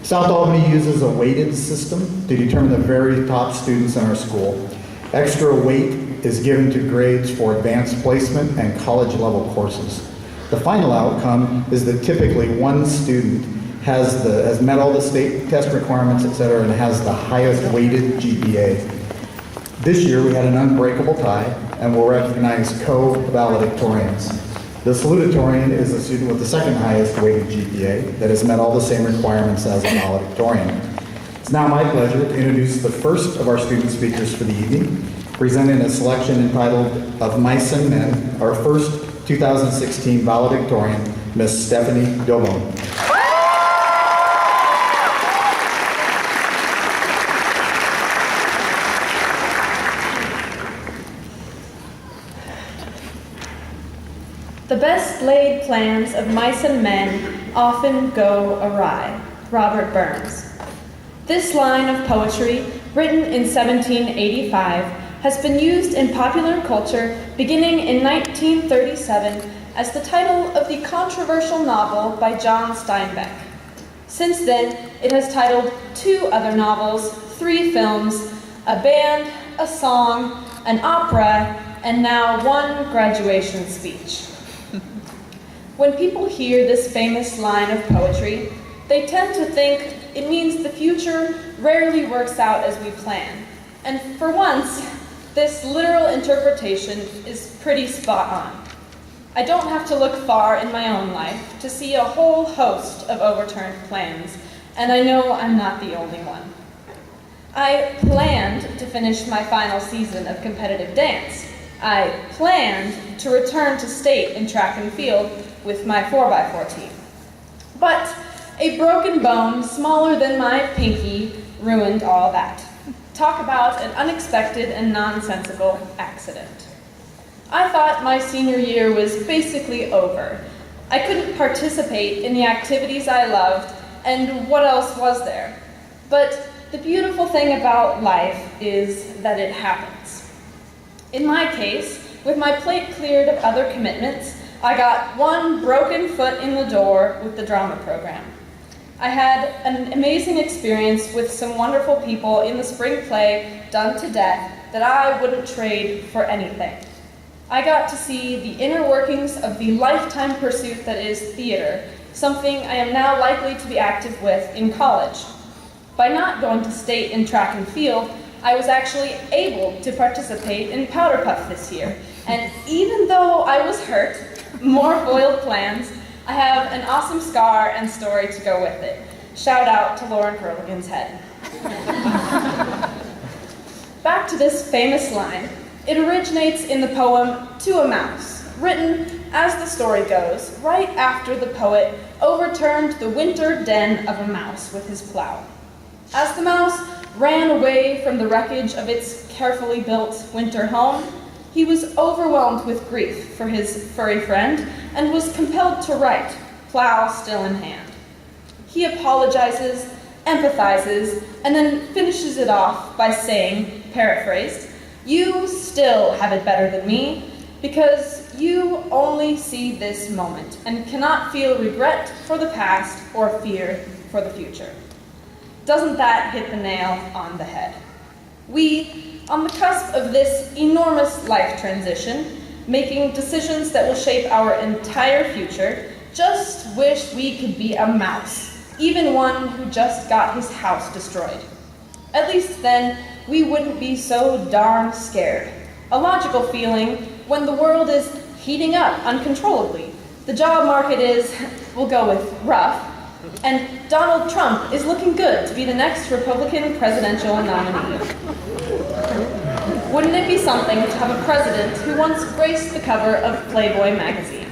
South Albany uses a weighted system to determine the very top students in our school. Extra weight is given to grades for advanced placement and college-level courses. The final outcome is that typically one student has met all the state test requirements, etc., and has the highest weighted GPA. This year we had an unbreakable tie, and we'll recognize co-valedictorians. The salutatorian is a student with the second highest weighted GPA that has met all the same requirements as a valedictorian. It's now my pleasure to introduce the first of our student speakers for the evening, presenting a selection entitled Of Mice and Men, our first 2016 valedictorian, Miss Stephanie Dobon. The best laid plans of mice and men often go awry. Robert Burns. This line of poetry, written in 1785, has been used in popular culture beginning in 1937 as the title of the controversial novel by John Steinbeck. Since then, it has titled 2 other novels, 3 films, a band, a song, an opera, and now 1 graduation speech. When people hear this famous line of poetry, they tend to think it means the future rarely works out as we plan. And for once, this literal interpretation is pretty spot on. I don't have to look far in my own life to see a whole host of overturned plans, and I know I'm not the only one. I planned to finish my final season of competitive dance. I planned to return to state in track and field with my 4x4 team. But a broken bone smaller than my pinky ruined all that. Talk about an unexpected and nonsensical accident. I thought my senior year was basically over. I couldn't participate in the activities I loved, and what else was there? But the beautiful thing about life is that it happens. In my case, with my plate cleared of other commitments, I got 1 broken foot in the door with the drama program. I had an amazing experience with some wonderful people in the spring play Done to Death that I wouldn't trade for anything. I got to see the inner workings of the lifetime pursuit that is theater, something I am now likely to be active with in college. By not going to state in track and field, I was actually able to participate in Powder Puff this year. And even though I was hurt, more foiled plans, I have an awesome scar and story to go with it. Shout out to Lauren Hurligan's head. Back to this famous line. It originates in the poem To a Mouse, written, as the story goes, right after the poet overturned the winter den of a mouse with his plow. As the mouse ran away from the wreckage of its carefully built winter home, he was overwhelmed with grief for his furry friend and was compelled to write, plow still in hand. He apologizes, empathizes, and then finishes it off by saying, paraphrased, "You still have it better than me because you only see this moment and cannot feel regret for the past or fear for the future." Doesn't that hit the nail on the head? We, on the cusp of this enormous life transition, making decisions that will shape our entire future, just wish we could be a mouse, even one who just got his house destroyed. At least then, we wouldn't be so darn scared. A logical feeling when the world is heating up uncontrollably. The job market is, we'll go with rough, and Donald Trump is looking good to be the next Republican presidential nominee. Wouldn't it be something to have a president who once graced the cover of Playboy magazine?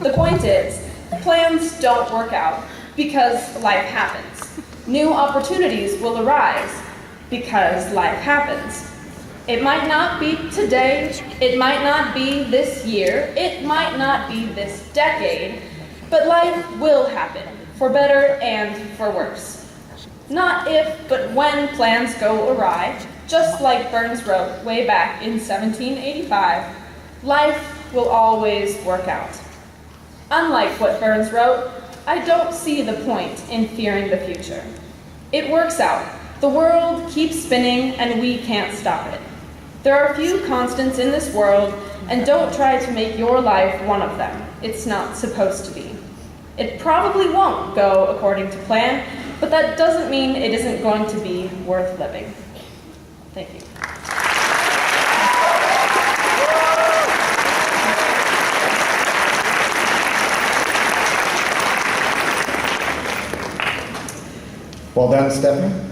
The point is, plans don't work out because life happens. New opportunities will arise because life happens. It might not be today, it might not be this year, it might not be this decade, but life will happen, for better and for worse. Not if, but when plans go awry, just like Burns wrote way back in 1785, life will always work out. Unlike what Burns wrote, I don't see the point in fearing the future. It works out. The world keeps spinning and we can't stop it. There are few constants in this world, and don't try to make your life one of them. It's not supposed to be. It probably won't go according to plan, but that doesn't mean it isn't going to be worth living. Thank you. Well done, Stephanie.